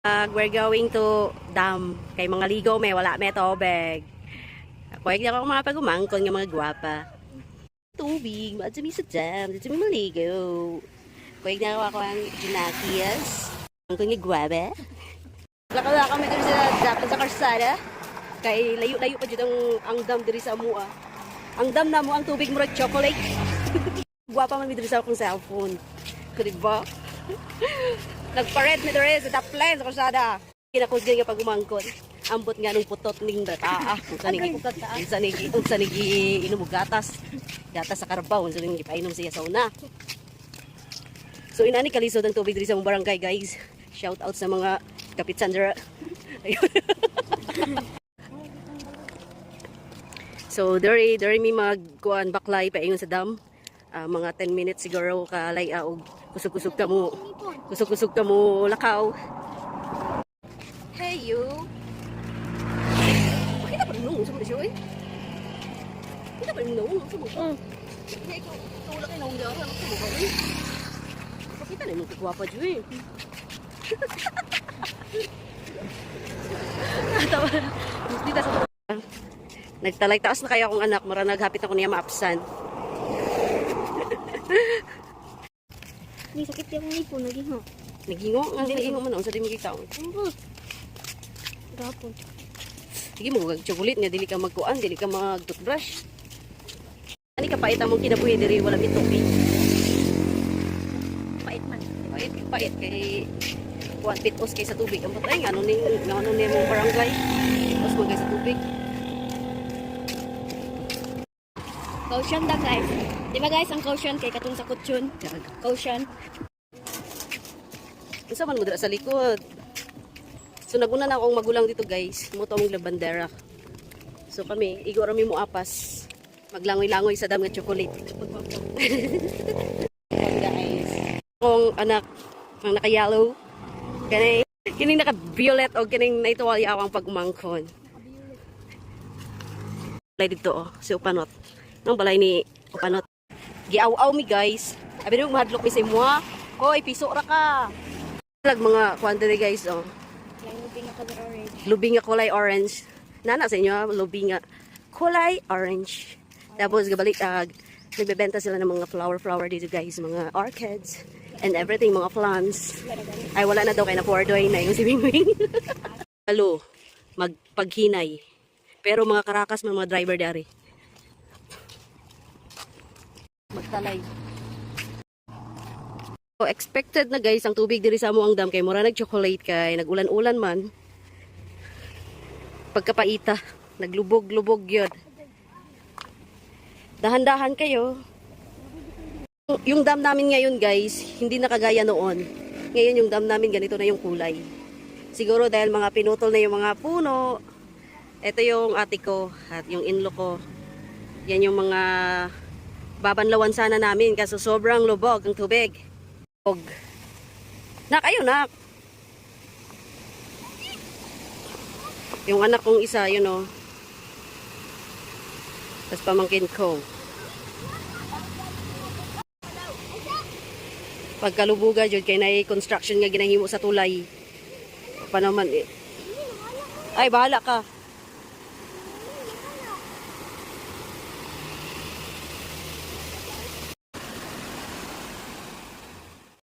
We're going to dam. Kay mga ligo may wala may tubig. Kuwag na ako mga pagumangkon ng mga gwapa. Tubig, maadami sa dam, maadami maligo. Kuwag na ako ang ginakiyas. Ang kunya gwapa. Lakala kami dito sa karsada. Kay layo-layo pa dito ang dam diri sa Amua. Ang dam na mo ang tubig mo chocolate. Gwapa man dito sa akong cellphone. Diba? Nagpared mi dere sa taplen sa karsada. Kinakusgan nga pag umangkon. Ambot nga nung putot ning bata. Unsa nigi inom og gatas. Gatas sa Carabao, unsa nigi painom siya sa una. So inani kalisod ang tubig diri sa mong barangay, guys. Shout out sa mga kapitsan dira. So dere mi magkuan baklay paingon sa dam. Mga 10 minutes siguro kalay og kusog-kusog ka mo lakaw. Hey you. Kita pa nung sa siya eh. Kita pa nung sa mo. Hey ko tulak na unga ra sa mo eh. Kita na mo gwapa jud eh. Tawa. Dito sa nagtalay taas na kaya akong anak, mura naghapit ako niya maapsan. Ni sakit yung nipo nagingo. Nagingo? Ang nagingo man sa di magkita. Gapon. Sige mo gag chocolate nga dili ka magkuan, dili ka mag-toothbrush. Ani ka pait among kinabuhi diri wala bitoki. Pait man. Pait kay kuan pitos kay sa tubig. Ang patay ano ning mo barangay. Tapos magay sa tubig. Caution da guys. Di ba guys ang caution kay katong sa kutsyon? Caution. Isa man mo dira sa likod. So naguna na akong magulang dito guys. Muto among labandera. So kami, igo rami mo apas. Maglangoy-langoy sa dam nga chocolate. Guys. Akong anak ang naka-yellow. Kining naka-violet o kining naituwali awang pag-umangkon. Balay dito oh, si Upanot. Nang balay ni Upanot. Giaw-aw mi guys. Abi nung mahadlok mi sa imwa. Hoy, piso ra ka. Lag mga quantity guys oh. Lubi nga kulay orange. Nana sa inyo, lubi nga kulay orange. Tapos gabalik nagbebenta sila ng mga flower dito guys, mga orchids and everything, mga plants. Ay wala na daw kay na-fordoy na yung si Mingwing. Halo, magpaghinay. Pero mga karakas mga driver dari. Magtalay. So, expected na guys ang tubig diri sa amuang dam kay mura nag-chocolate kay nagulan-ulan man. Pagkapaita, naglubog-lubog yun. Dahan-dahan kayo. Yung dam namin ngayon guys, hindi nakagaya noon. Ngayon yung dam namin ganito na yung kulay. Siguro dahil mga pinutol na yung mga puno. Ito yung ate ko at yung in-law ko. Yan yung mga babanlawan sana namin kasi sobrang lubog ang tubig. Nak, ayun nak. Yung anak kong isa, yun o. Tapos pamangkin ko. Pagkalubuga dyan, kaya na-construction nga ginahimo sa tulay. Pa naman eh. Ay, bahala ka.